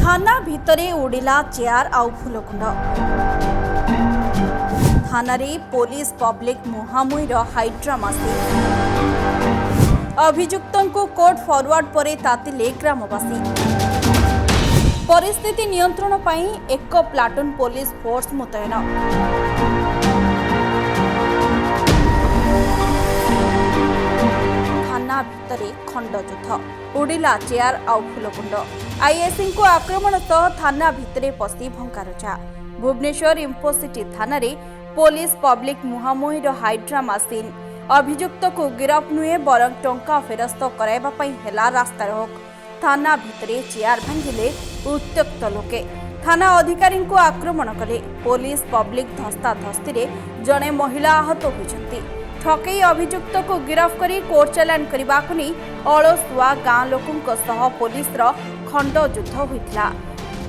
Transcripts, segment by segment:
थाना भितरे उड़िला चेयर आउ फुलकुंड। थाना रे पुलिस पब्लिक मुहामुहीर हाइड्रामासी। अभियुक्तों को कोर्ट फॉरवर्ड परे तातिले ग्रामवासी। परिस्थिति नियंत्रण पाई एक प्लाटून पुलिस फोर्स मुतयन। थाना भितरे खंडयुद्ध उड़िला चेयर आउ फुलकुंड। आईआईस को आक्रमण सह थाना भितरे पशि भंगारुजा। भुवनेश्वर इंफोसिटी थाना रे पुलिस पब्लिक मुहामुहीर हाइड्रामा सीन। अभियुक्त को गिरफ नुहे बरं टंका फेरस्त कराइबा पई हेला रास्ता रोक। थाना भितरे चेयर भांगिले उत्त्यक्त लोके। थाना अधिकारी को आक्रमण कले। पुलिस पब्लिक धस्ताधस्ती रे जने महिला आहत होइछंती। ठकई अभियुक्त को गिरफ करी कोर्ट चालान करने को नहीं अलसुआ गाँ लोकों सह पुलिस खंड युद्ध होता।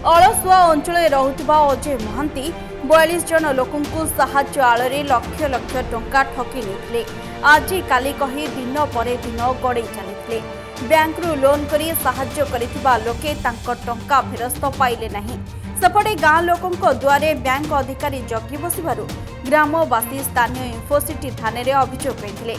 अलसुआ अंचल रोकवा अजय महांती 42 जन लोकों साहाय्य आड़ लक्ष लक्ष टंका ठकी नहीं। आज काली कही दिन पर दिन गड़े चली बैंकरू लोन करी साहाय्य करिथिबा लोके तांको टंका फेरस्त पाइले नहीं। सेपटे गाँ लोकों द्वारे बैंक अधिकारी जगी बसबारु ग्रामवासी स्थानीय इंफोसिटी थाने रे अभियोग करथिले।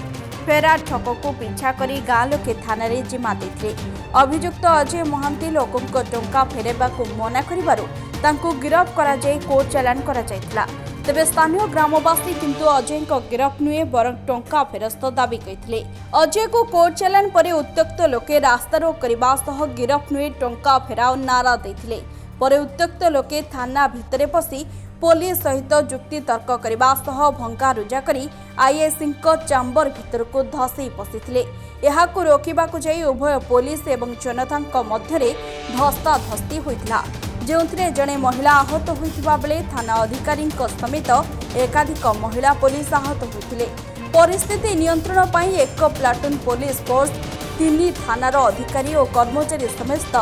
फेरार ठक को पिछा करी गाँ लोके थाना रे जिम्मा देथिले। अभियुक्त अजय महांती लोकों टंका फेरेबा को मना करिबारु तांको गिरफ करा जाय कोर्ट चालान करा जायतिला। तेबे स्थानीय ग्रामवासी किंतु अजय को गिरफ नुहे बरं टंका फेरस्त दाबी करथिले। अजय को कोर्ट चालान परे उत्त्यक्त लोके रास्ता रोक करबा सह गिरफ नुहे टंका फेराओ नारा देथिले। परे उत्त्यक्त लोके थाना भितरे पशि पुलिस सहित जुक्ति तर्क करबा सह भंगारुजा करी आईआईस चैम्बर भितर को धसई पशिथिले। एहाकु रोकिबाकु जाई उभय पुलिस एवं जनता मध्यरे धस्ताधस्ती होइतिला, जोंथिरे जणे महिला आहत होइतिबा बेले थाना अधिकारी समेत एकाधिक महिला पुलिस आहत होइतिले। परिस्थिति नियंत्रण पाई एक प्लाटून पुलिस फोर्स 3 थानार अधिकारी और कर्मचारी समेत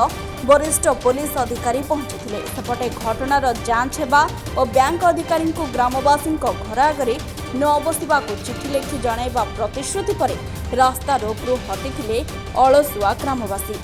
वरिष्ठ पुलिस अधिकारी पहुंचीथिले। सेपटे घटनार जांच हेबा और बैंक अधिकारी को ग्रामवासी घर आगे न बसवा चिठी लिखि जणाइबा प्रतिश्रुति परे रास्ता रोकरू हटिथिले अलसुआ ग्रामवासी।